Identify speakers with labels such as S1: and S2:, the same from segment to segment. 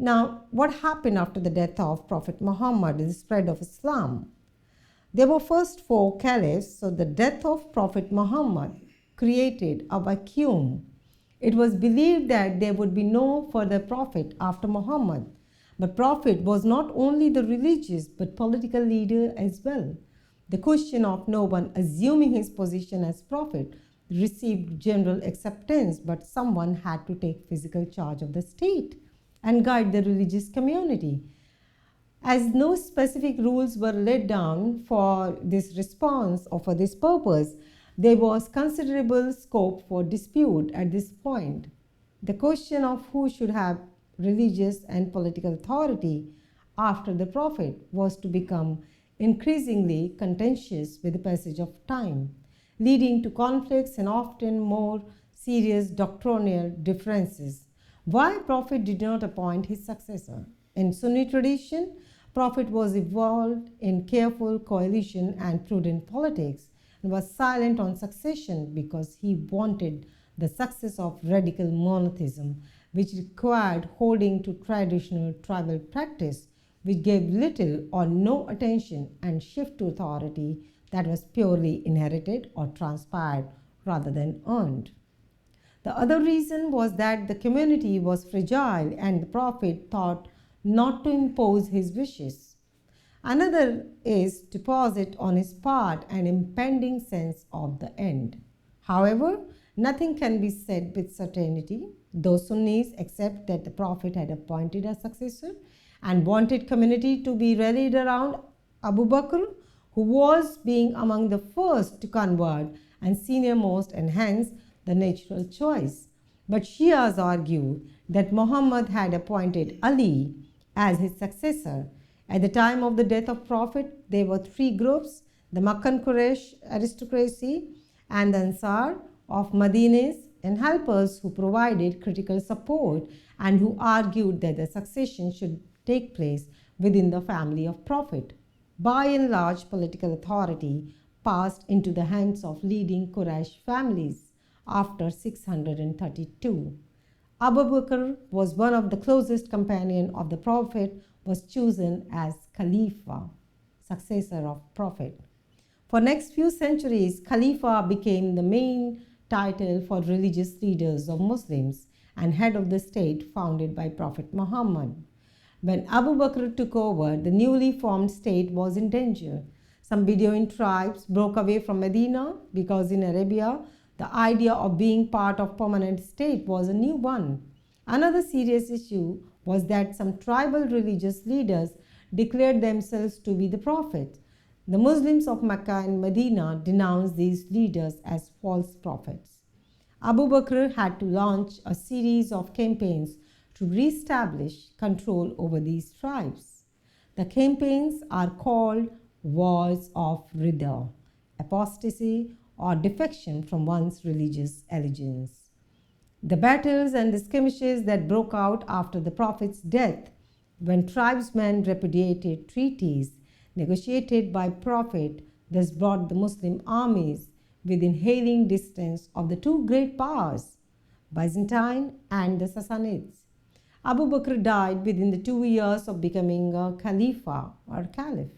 S1: Now, what happened after the death of Prophet Muhammad is the spread of Islam. There were first 4 caliphs, so the death of Prophet Muhammad created a vacuum. It was believed that there would be no further prophet after Muhammad. But Prophet was not only the religious but political leader as well. The question of no one assuming his position as prophet received general acceptance, but someone had to take physical charge of the state and guide the religious community. As no specific rules were laid down for this response or for this purpose, there was considerable scope for dispute at this point. The question of who should have religious and political authority after the prophet was to become increasingly contentious with the passage of time, leading to conflicts and often more serious doctrinal differences. Why Prophet did not appoint his successor? In Sunni tradition, Prophet was involved in careful coalition and prudent politics and was silent on succession because he wanted the success of radical monotheism, which required holding to traditional tribal practice, which gave little or no attention and shift to authority that was purely inherited or transpired rather than earned. The other reason was that the community was fragile and the prophet thought not to impose his wishes. Another is to posit on his part an impending sense of the end. However, nothing can be said with certainty. Though Sunnis accept that the prophet had appointed a successor and wanted community to be rallied around Abu Bakr, who was being among the first to convert and senior most and hence the natural choice. But Shias argue that Muhammad had appointed Ali as his successor. At the time of the death of Prophet, there were 3 groups: the Makkan Quraysh aristocracy and the Ansar of Madinah, and helpers who provided critical support and who argued that the succession should take place within the family of Prophet. By and large, political authority passed into the hands of leading Quraysh families after 632. Abu Bakr was one of the closest companions of the Prophet, was chosen as Khalifa, successor of Prophet. For next few centuries, Khalifa became the main title for religious leaders of Muslims and head of the state founded by Prophet Muhammad. When Abu Bakr took over, the newly formed state was in danger. Some Bedouin tribes broke away from Medina because in Arabia, the idea of being part of permanent state was a new one. Another serious issue was that some tribal religious leaders declared themselves to be the prophet. The Muslims of Mecca and Medina denounced these leaders as false prophets. Abu Bakr had to launch a series of campaigns to re-establish control over these tribes. The campaigns are called wars of Ridda, apostasy or defection from one's religious allegiance. The battles and the skirmishes that broke out after the Prophet's death, when tribesmen repudiated treaties negotiated by Prophet, thus brought the Muslim armies within hailing distance of the 2 great powers, Byzantine and the Sassanids. Abu Bakr died within the 2 years of becoming a Khalifa or Caliph.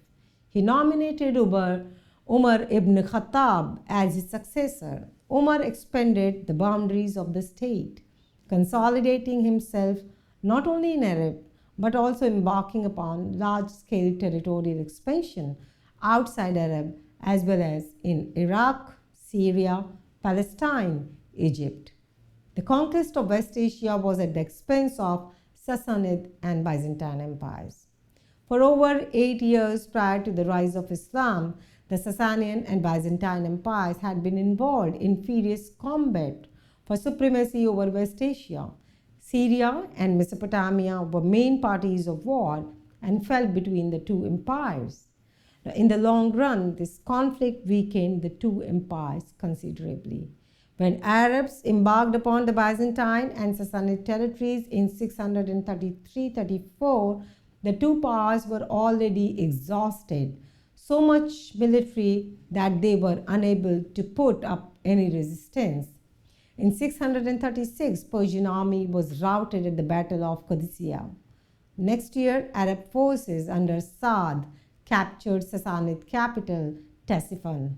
S1: He nominated Umar ibn Khattab as his successor. Umar expanded the boundaries of the state, consolidating himself not only in Arab but also embarking upon large-scale territorial expansion outside Arab as well as in Iraq, Syria, Palestine, Egypt. The conquest of West Asia was at the expense of Sassanid and Byzantine empires. For over 8 years prior to the rise of Islam, the Sasanian and Byzantine empires had been involved in furious combat for supremacy over West Asia. Syria and Mesopotamia were main parties of war and fell between the 2 empires. In the long run, this conflict weakened the 2 empires considerably. When Arabs embarked upon the Byzantine and Sassanid territories in 633-34, the 2 powers were already exhausted, so much military that they were unable to put up any resistance. In 636, Persian army was routed at the Battle of Qadisiyah. Next year, Arab forces under Saad captured Sassanid capital Ctesiphon.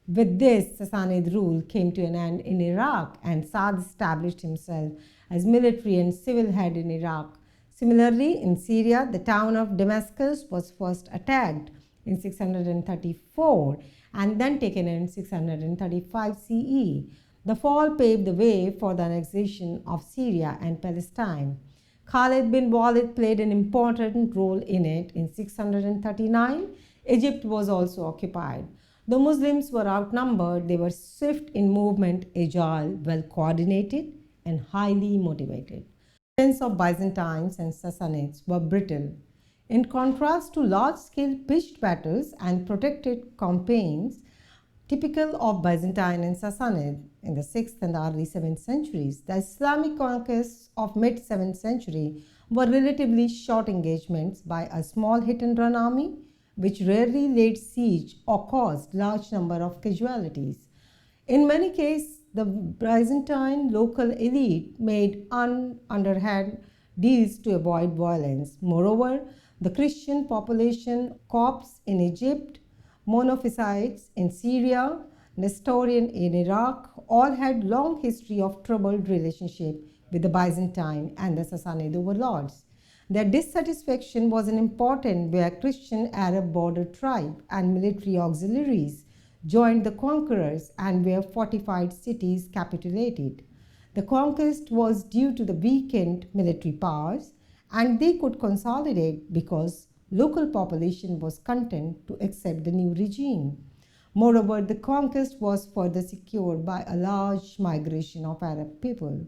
S1: With this, Sassanid rule came to an end in Iraq, and Saad established himself as military and civil head in Iraq. Similarly, in Syria, the town of Damascus was first attacked in 634 and then taken in 635 CE. The fall paved the way for the annexation of Syria and Palestine. Khalid bin Walid played an important role in it. In 639, Egypt was also occupied. Though Muslims were outnumbered, they were swift in movement, agile, well coordinated, and highly motivated. The defense of Byzantines and Sassanids were brittle. In contrast to large-scale pitched battles and protected campaigns typical of Byzantine and Sassanid in the 6th and early 7th centuries, the Islamic conquests of mid-7th century were relatively short engagements by a small hit-and-run army, which rarely laid siege or caused large number of casualties. In many cases, the Byzantine local elite made underhand deals to avoid violence. Moreover, the Christian population, Copts in Egypt, Monophysites in Syria, Nestorian in Iraq, all had long history of troubled relationship with the Byzantine and the Sassanid overlords. Their dissatisfaction was an important where Christian Arab border tribe and military auxiliaries joined the conquerors and where fortified cities capitulated. The conquest was due to the weakened military powers, and they could consolidate because local population was content to accept the new regime. Moreover, the conquest was further secured by a large migration of Arab people.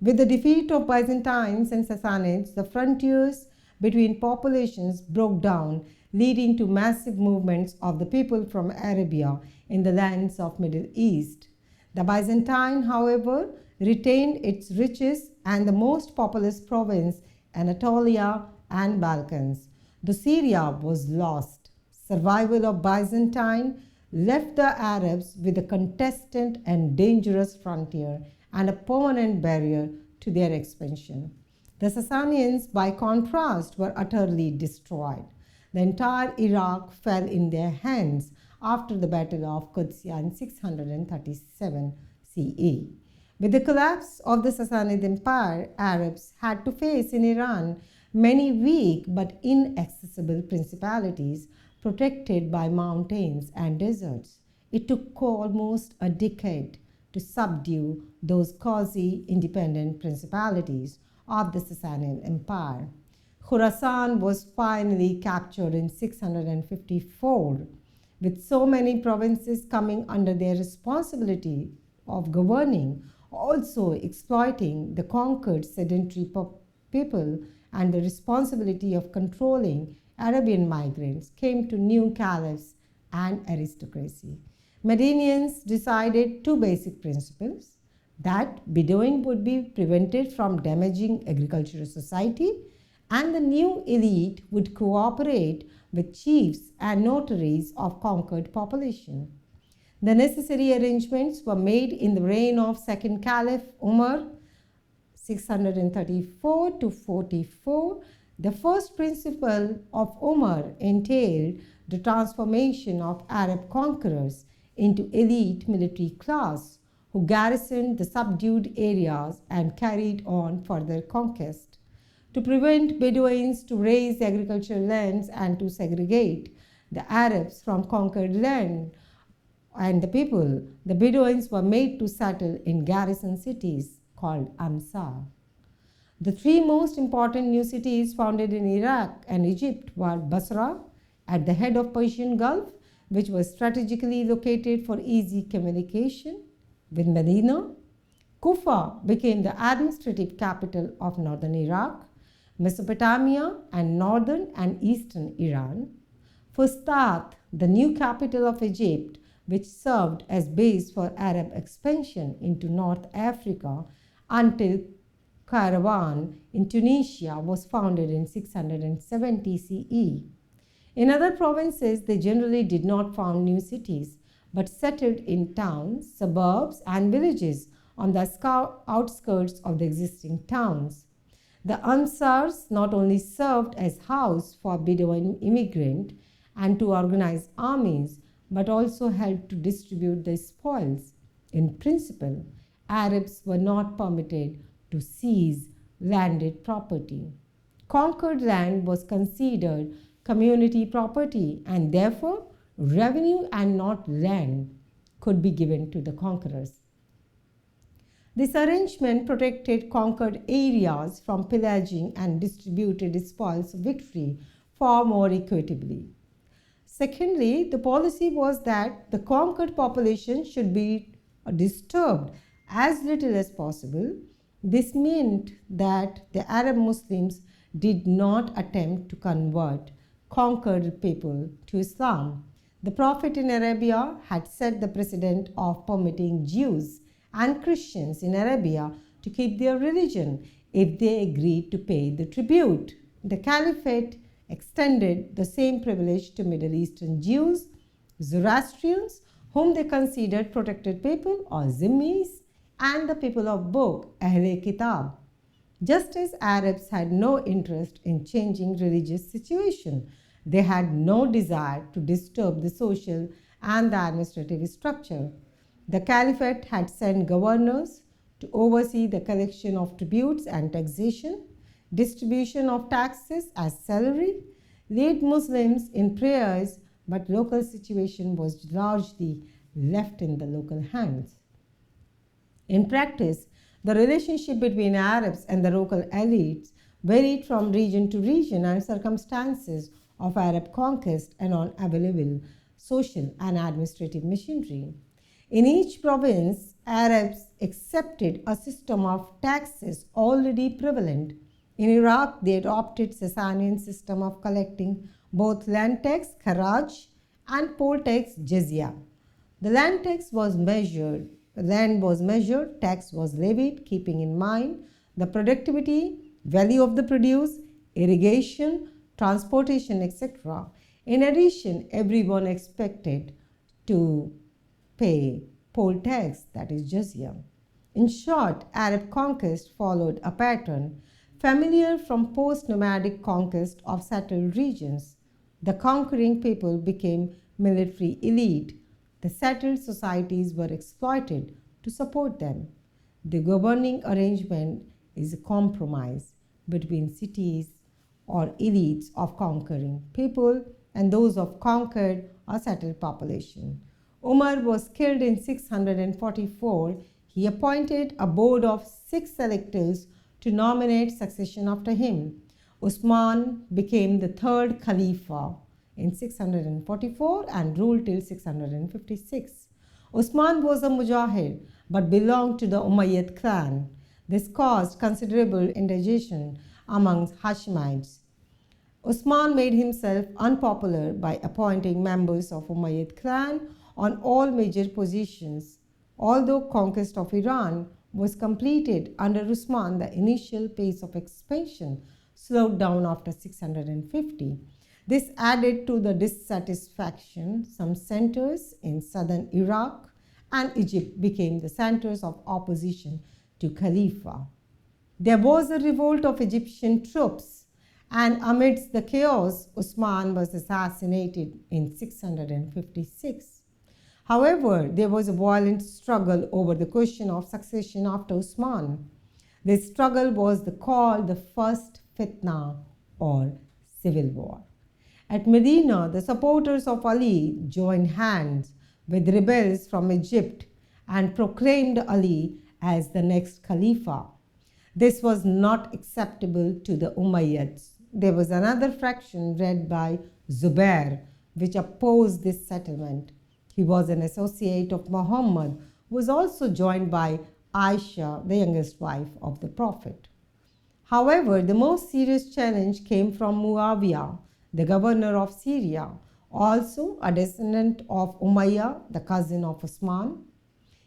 S1: With the defeat of Byzantines and Sassanids, the frontiers between populations broke down, leading to massive movements of the people from Arabia in the lands of Middle East. The Byzantine, however, retained its richest and the most populous province, Anatolia and Balkans. The Syria was lost. Survival of Byzantine left the Arabs with a contested and dangerous frontier and a permanent barrier to their expansion. The Sassanians, by contrast, were utterly destroyed. The entire Iraq fell in their hands after the Battle of Qudsiya in 637 CE. With the collapse of the Sassanid Empire, Arabs had to face in Iran many weak but inaccessible principalities protected by mountains and deserts. It took almost a decade to subdue those quasi-independent principalities of the Sassanid Empire. Khorasan was finally captured in 654, with so many provinces coming under their responsibility of governing, also exploiting the conquered sedentary people and the responsibility of controlling Arabian migrants came to new caliphs and aristocracy. Medinians decided two basic principles: that Bedouin would be prevented from damaging agricultural society, and the new elite would cooperate with chiefs and notaries of conquered population. The necessary arrangements were made in the reign of second Caliph Umar, 634 to 44. The first principle of Umar entailed the transformation of Arab conquerors into elite military class who garrisoned the subdued areas and carried on further conquest. To prevent Bedouins to raise agricultural lands and to segregate the Arabs from conquered land and the people, the Bedouins were made to settle in garrison cities called Amsar. The three most important new cities founded in Iraq and Egypt were Basra, at the head of Persian Gulf, which was strategically located for easy communication with Medina. Kufa became the administrative capital of northern Iraq, Mesopotamia, and northern and eastern Iran. Fustat, the new capital of Egypt, which served as base for Arab expansion into North Africa until Caravan in Tunisia was founded in 670 CE. In other provinces, they generally did not found new cities, but settled in towns, suburbs, and villages on the outskirts of the existing towns. The Ansars not only served as house for Bedouin immigrant and to organize armies, but also helped to distribute the spoils. In principle, Arabs were not permitted to seize landed property. Conquered land was considered community property, and therefore revenue and not land could be given to the conquerors. This arrangement protected conquered areas from pillaging and distributed spoils of victory far more equitably. Secondly, the policy was that the conquered population should be disturbed as little as possible. This meant that the Arab Muslims did not attempt to convert conquered people to Islam. The Prophet in Arabia had set the precedent of permitting Jews and Christians in Arabia to keep their religion if they agreed to pay the tribute. The Caliphate extended the same privilege to Middle Eastern Jews, Zoroastrians, whom they considered protected people, or Zimmis, and the people of book, Ahle Kitab. Just as Arabs had no interest in changing religious situation, they had no desire to disturb the social and the administrative structure. The Caliphate had sent governors to oversee the collection of tributes and taxation, distribution of taxes as salary, lead Muslims in prayers, but local situation was largely left in the local hands. In practice, the relationship between Arabs and the local elites varied from region to region and circumstances of Arab conquest and on available social and administrative machinery. In each province, Arabs accepted a system of taxes already prevalent. In Iraq, they adopted Sasanian system of collecting both land tax, kharaj, and poll tax, jizya. The land was measured, tax was levied, keeping in mind the productivity, value of the produce, irrigation, transportation, etc. In addition, everyone expected to pay poll tax, that is jizya. In short, Arab conquest followed a pattern familiar from post-nomadic conquest of settled regions. The conquering people became military elite. The settled societies were exploited to support them. The governing arrangement is a compromise between cities or elites of conquering people and those of conquered or settled population. Umar was killed in 644. He appointed a board of 6 electors to nominate succession after him. Usman became the third Khalifa in 644 and ruled till 656. Usman was a Mujahid but belonged to the Umayyad clan. This caused considerable indignation amongst Hashemites. Usman made himself unpopular by appointing members of Umayyad clan on all major positions. Although conquest of Iran was completed under Usman, the initial pace of expansion slowed down after 650. This added to the dissatisfaction. Some centers in southern Iraq and Egypt became the centers of opposition to Khalifa. There was a revolt of Egyptian troops, and amidst the chaos, Usman was assassinated in 656. However, there was a violent struggle over the question of succession after Usman. This struggle was called the First Fitna or Civil War. At Medina, the supporters of Ali joined hands with rebels from Egypt and proclaimed Ali as the next Khalifa. This was not acceptable to the Umayyads. There was another faction led by Zubair which opposed this settlement. He was an associate of Muhammad, who was also joined by Aisha, the youngest wife of the Prophet. However, the most serious challenge came from Muawiyah, the governor of Syria, also a descendant of Umayyah, the cousin of Usman.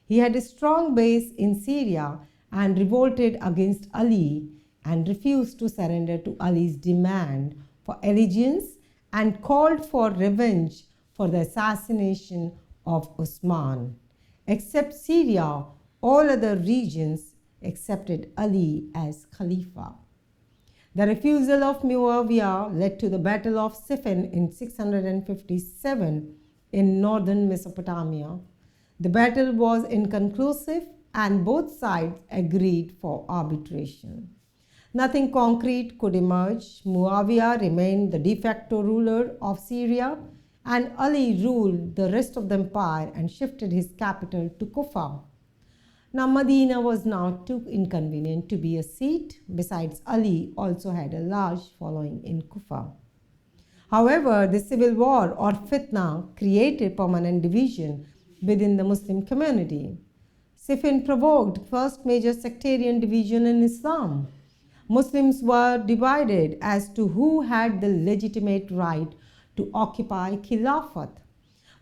S1: He had a strong base in Syria and revolted against Ali and refused to surrender to Ali's demand for allegiance and called for revenge for the assassination of Usman. Except Syria, all other regions accepted Ali as Khalifa. The refusal of Muawiyah led to the Battle of Siffin in 657 in northern Mesopotamia. The battle was inconclusive and both sides agreed for arbitration. Nothing concrete could emerge. Muawiyah remained the de facto ruler of Syria, and Ali ruled the rest of the empire and shifted his capital to Kufa. Now, Medina was now too inconvenient to be a seat. Besides, Ali also had a large following in Kufa. However, the civil war or fitna created permanent division within the Muslim community. Siffin provoked first major sectarian division in Islam. Muslims were divided as to who had the legitimate right to occupy Khilafat.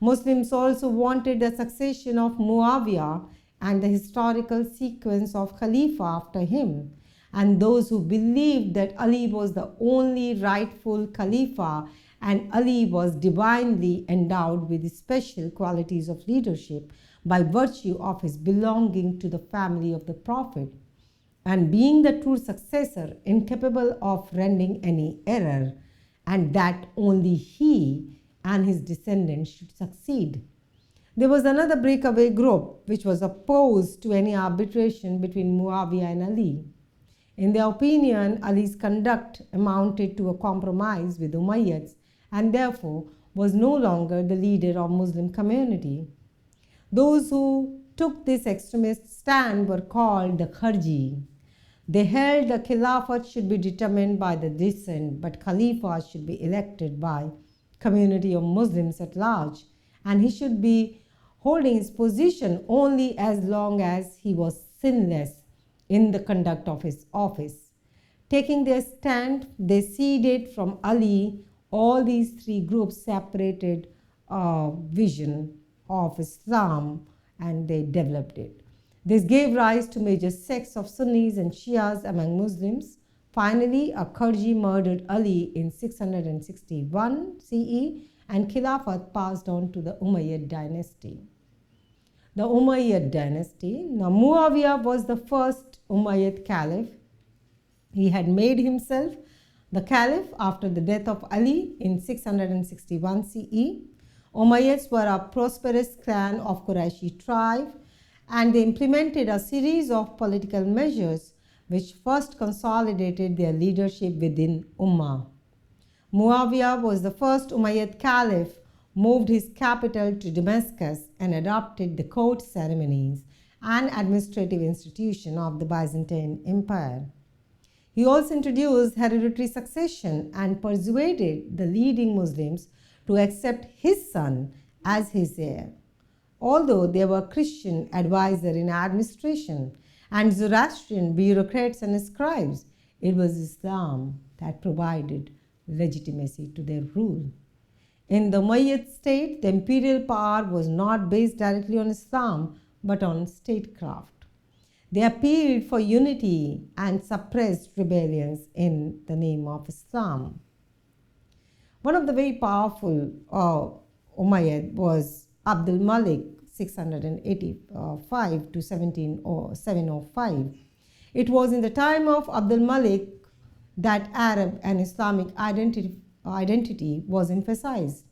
S1: Muslims also wanted the succession of Muawiyah and the historical sequence of Khalifa after him, and those who believed that Ali was the only rightful Khalifa and Ali was divinely endowed with special qualities of leadership by virtue of his belonging to the family of the Prophet and being the true successor, incapable of rending any error, and that only he and his descendants should succeed. There was another breakaway group which was opposed to any arbitration between Muawiyah and Ali. In their opinion, Ali's conduct amounted to a compromise with Umayyads and therefore was no longer the leader of Muslim community. Those who took this extremist stand were called the Kharji. They held the Khilafat should be determined by the descent, but Khalifa should be elected by community of Muslims at large, and he should be holding his position only as long as he was sinless in the conduct of his office. Taking their stand, they ceded from Ali all these three groups' separated vision of Islam, and they developed it. This gave rise to major sects of Sunnis and Shias among Muslims. Finally, a Kharji murdered Ali in 661 CE, and Khilafat passed on to the Umayyad dynasty. The Umayyad dynasty. Now, Muawiyah was the first Umayyad caliph. He had made himself the caliph after the death of Ali in 661 CE. Umayyads were a prosperous clan of Qurayshi tribe, and they implemented a series of political measures which first consolidated their leadership within Ummah. Muawiyah was the first Umayyad caliph, moved his capital to Damascus, and adopted the court ceremonies and administrative institution of the Byzantine Empire. He also introduced hereditary succession and persuaded the leading Muslims to accept his son as his heir. Although there were Christian advisors in administration and Zoroastrian bureaucrats and scribes, it was Islam that provided legitimacy to their rule. In the Umayyad state, the imperial power was not based directly on Islam but on statecraft. They appealed for unity and suppressed rebellions in the name of Islam. One of the very powerful Umayyad was Abdul Malik, 685 to 705. It was in the time of Abdul Malik that Arab and Islamic identity was emphasized.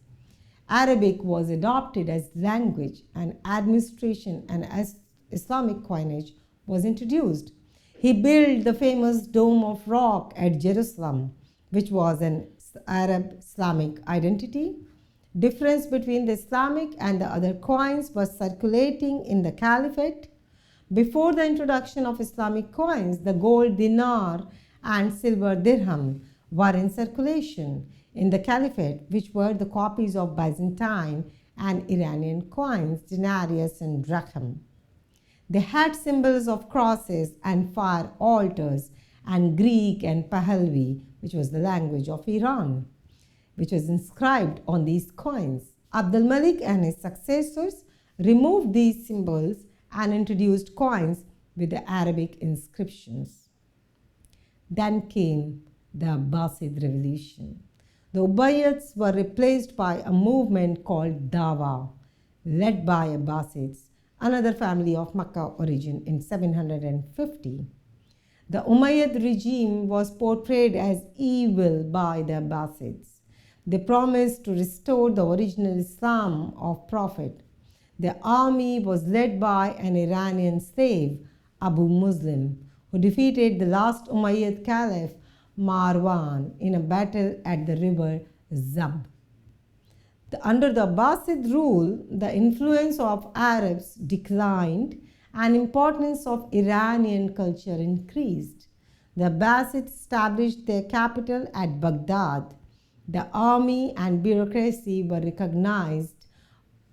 S1: Arabic was adopted as language, and administration and as Islamic coinage was introduced. He built the famous Dome of Rock at Jerusalem, which was an Arab Islamic identity. Difference between the Islamic and the other coins was circulating in the Caliphate. Before the introduction of Islamic coins, the gold dinar and silver dirham were in circulation in the Caliphate, which were the copies of Byzantine and Iranian coins, denarius and drachm. They had symbols of crosses and fire altars and Greek and Pahlavi, which was the language of Iran, which was inscribed on these coins. Abdul Malik and his successors removed these symbols and introduced coins with the Arabic inscriptions. Then came the Abbasid revolution. The Umayyads were replaced by a movement called Dawa, led by Abbasids, another family of Makkah origin, in 750. The Umayyad regime was portrayed as evil by the Abbasids. They promised to restore the original Islam of Prophet. Their army was led by an Iranian slave, Abu Muslim, who defeated the last Umayyad Caliph Marwan in a battle at the river Zab. Under the Abbasid rule, the influence of Arabs declined and importance of Iranian culture increased. The Abbasids established their capital at Baghdad. The army and bureaucracy were recognized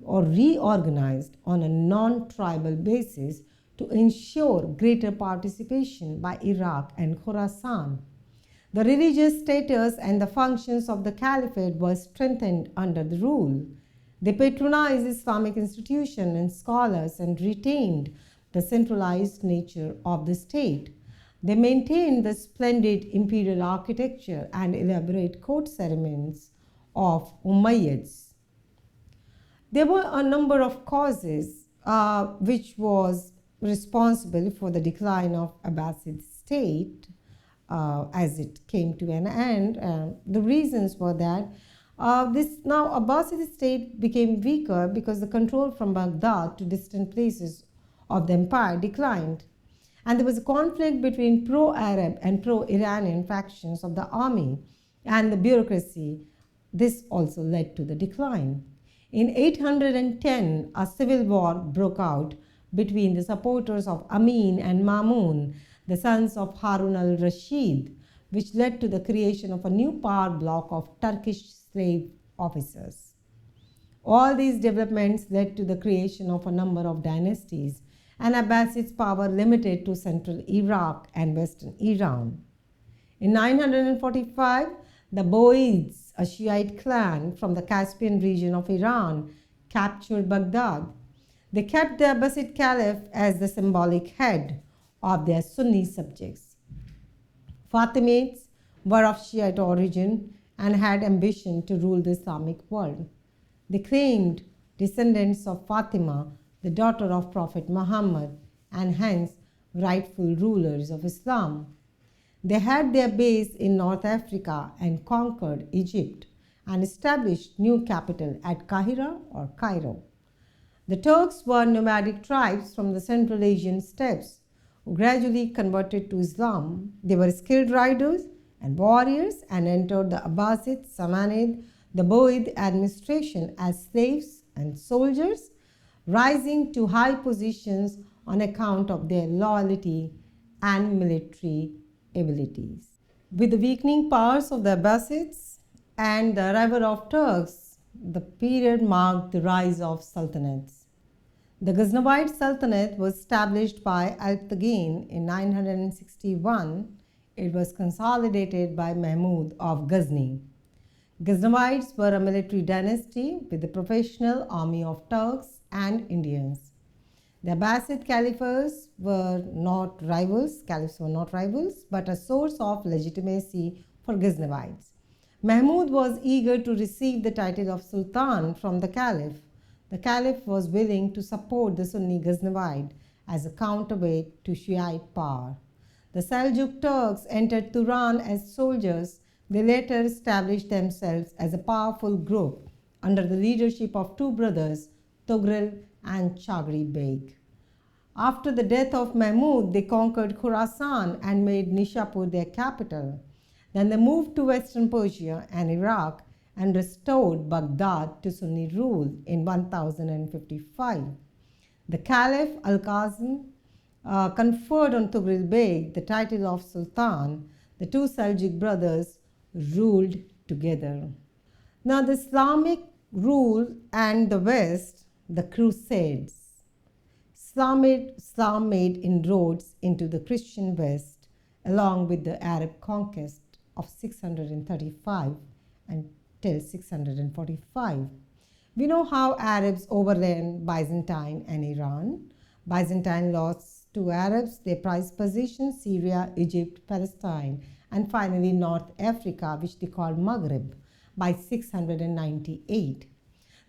S1: or reorganized on a non-tribal basis to ensure greater participation by Iraq and Khorasan. The religious status and the functions of the Caliphate were strengthened under the rule. They patronized Islamic institutions and scholars and retained the centralized nature of the state. They maintained the splendid imperial architecture and elaborate court ceremonies of Umayyads. There were a number of causes which was responsible for the decline of Abbasid state as it came to an end. The reasons were that this now Abbasid state became weaker because the control from Baghdad to distant places of the empire declined. And there was a conflict between pro-Arab and pro-Iranian factions of the army and the bureaucracy. This also led to the decline. In 810, a civil war broke out between the supporters of Amin and Mamun, the sons of Harun al-Rashid, which led to the creation of a new power bloc of Turkish slave officers. All these developments led to the creation of a number of dynasties, and Abbasid's power limited to central Iraq and western Iran. In 945, the Boids, a Shiite clan from the Caspian region of Iran, captured Baghdad. They kept the Abbasid Caliph as the symbolic head of their Sunni subjects. Fatimids were of Shiite origin and had ambition to rule the Islamic world. They claimed descendants of Fatima, the daughter of Prophet Muhammad, and hence rightful rulers of Islam. They had their base in North Africa and conquered Egypt and established new capital at Kahira or Cairo. The Turks were nomadic tribes from the Central Asian steppes who gradually converted to Islam. They were skilled riders and warriors and entered the Abbasid, Samanid, the Boid administration as slaves and soldiers, rising to high positions on account of their loyalty and military abilities. With the weakening powers of the Abbasids and the arrival of Turks, the period marked the rise of Sultanates. The Ghaznavide Sultanate was established by Alp-Taghin in 961. It was consolidated by Mahmud of Ghazni. Ghaznavides were a military dynasty with a professional army of Turks and Indians. The Abbasid caliphs were not rivals, but a source of legitimacy for Ghaznavides. Mahmud was eager to receive the title of Sultan from the Caliph. The Caliph was willing to support the Sunni Ghaznavide as a counterweight to Shiite power. The Seljuk Turks entered Turan as soldiers. They later established themselves as a powerful group under the leadership of two brothers, Tughril and Chagri Beg. After the death of Mahmud, they conquered Khorasan and made Nishapur their capital. Then they moved to western Persia and Iraq and restored Baghdad to Sunni rule in 1055. The Caliph Al-Qasim conferred on Tughril Beg the title of Sultan. The two Seljuk brothers ruled together. Now the Islamic rule and the West, the crusades. Islam made inroads into the Christian West along with the Arab conquest of 635 until 645. We know how Arabs overran Byzantine and Iran. Byzantine lost to Arabs their prized possessions, Syria, Egypt, Palestine, and finally North Africa, which they called Maghreb, by 698.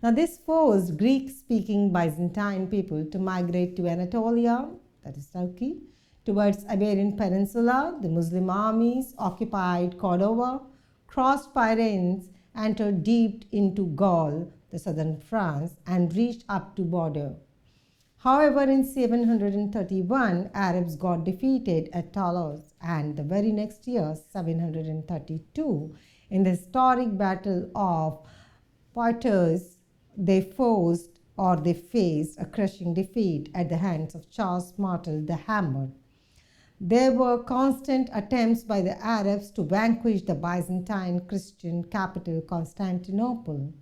S1: Now this forced Greek-speaking Byzantine people to migrate to Anatolia, that is Turkey, towards Iberian Peninsula. The Muslim armies occupied Cordova, crossed Pyrenees, entered deep into Gaul, the southern France, and reached up to border. However, in 731, Arabs got defeated at Toulouse, and the very next year, 732, in the historic Battle of Poitiers, they faced a crushing defeat at the hands of Charles Martel the Hammer. There were constant attempts by the Arabs to vanquish the Byzantine Christian capital Constantinople.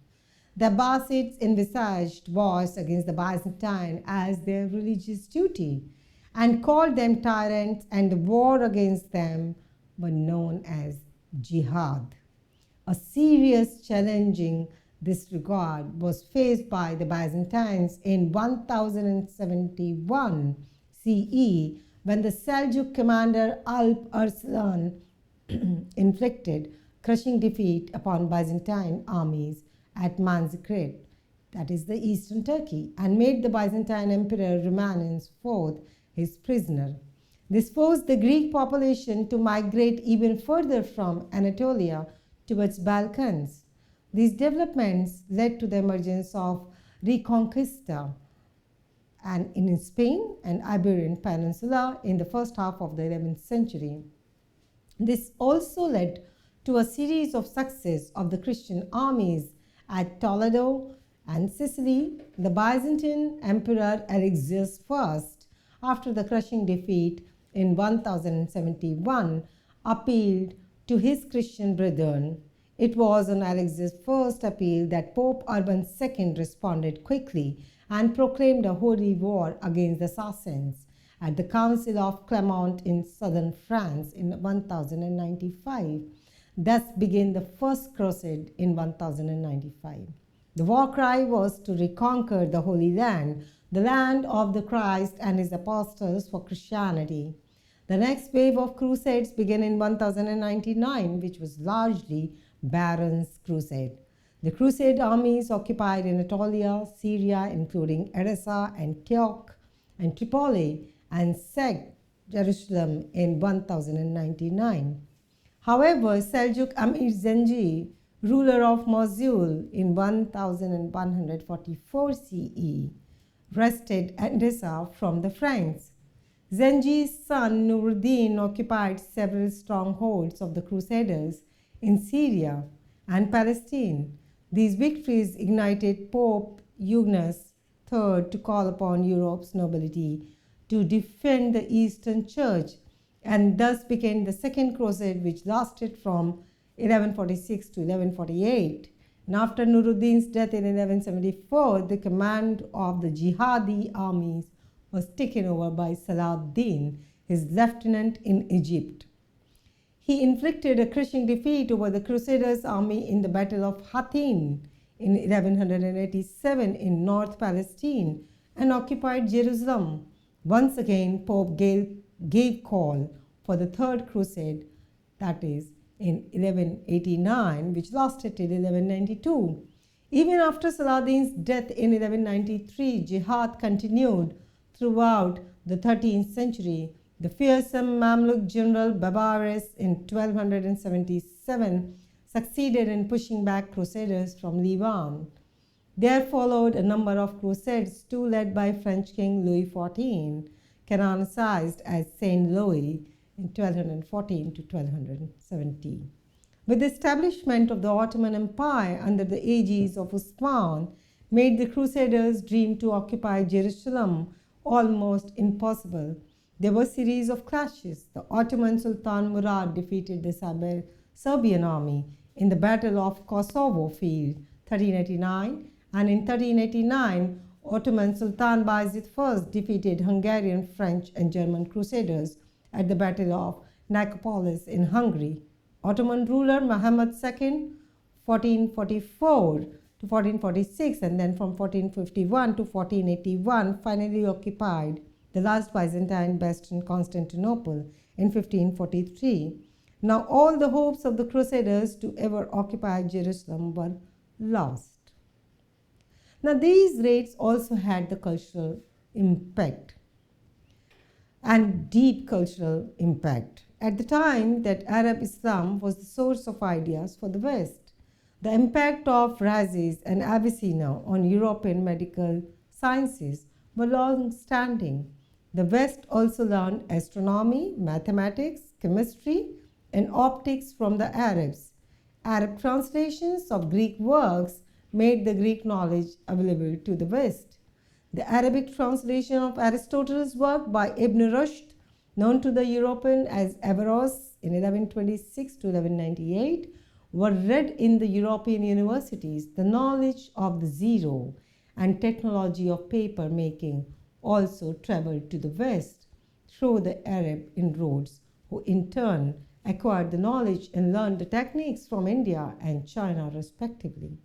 S1: The Abbasids envisaged wars against the Byzantine as their religious duty and called them tyrants, and the war against them were known as jihad. A serious challenging disregard was faced by the Byzantines in 1071 CE when the Seljuk commander Alp Arslan inflicted crushing defeat upon Byzantine armies at Manzikert, that is the eastern Turkey, and made the Byzantine Emperor Romanus IV his prisoner. This forced the Greek population to migrate even further from Anatolia towards Balkans. These developments led to the emergence of Reconquista and in Spain and Iberian Peninsula in the first half of the 11th century. This also led to a series of success of the Christian armies at Toledo and Sicily. The Byzantine Emperor Alexius I, after the crushing defeat in 1071, appealed to his Christian brethren. It was on Alexius' first appeal that Pope Urban II responded quickly and proclaimed a holy war against the Saracens at the Council of Clermont in southern France in 1095. Thus began the First Crusade in 1095. The war cry was to reconquer the Holy Land, the land of the Christ and his apostles for Christianity. The next wave of crusades began in 1099, which was largely Baron's Crusade. The Crusade armies occupied Anatolia, Syria, including Edessa, Antioch, and Tripoli, and sacked Jerusalem in 1099. However, Seljuk Amir Zengi, ruler of Mosul in 1144 CE, wrested Edessa from the Franks. Zengi's son Nuruddin occupied several strongholds of the Crusaders in Syria and Palestine. These victories ignited Pope Eugenus III to call upon Europe's nobility to defend the Eastern Church, and thus began the Second Crusade, which lasted from 1146 to 1148. And after Nuruddin's death in 1174, the command of the jihadi armies was taken over by Saladin, his lieutenant in Egypt. He inflicted a crushing defeat over the Crusaders' army in the Battle of Hattin in 1187 in North Palestine and occupied Jerusalem. Once again, Pope gave call for the Third Crusade, that is, in 1189, which lasted till 1192. Even after Saladin's death in 1193, jihad continued throughout the 13th century. The fearsome Mamluk general Babaris in 1277 succeeded in pushing back crusaders from Levant. There followed a number of crusades, two led by French King Louis XIV, canonized as Saint Louis in 1214 to 1270. With the establishment of the Ottoman Empire under the aegis of Usman, made the Crusaders' dream to occupy Jerusalem almost impossible. There were a series of clashes. The Ottoman Sultan Murad defeated the Serbian army in the Battle of Kosovo Field, 1389, and in 1389, Ottoman Sultan Bayezid I defeated Hungarian, French, and German crusaders at the Battle of Nicopolis in Hungary. Ottoman ruler Muhammad II, 1444 to 1446, and then from 1451 to 1481, finally occupied the last Byzantine bastion, Constantinople, in 1543. Now all the hopes of the Crusaders to ever occupy Jerusalem were lost. Now these raids also had the cultural impact. and deep cultural impact. At the time that Arab Islam was the source of ideas for the West, the impact of Razis and Abyssinia on European medical sciences were long standing. The West also learned astronomy, mathematics, chemistry, and optics from the Arabs. Arab translations of Greek works made the Greek knowledge available to the West. The Arabic translation of Aristotle's work by Ibn Rushd, known to the European as Averroes in 1126 to 1198, were read in the European universities. The knowledge of the zero and technology of paper making also traveled to the West through the Arab inroads, who in turn acquired the knowledge and learned the techniques from India and China respectively.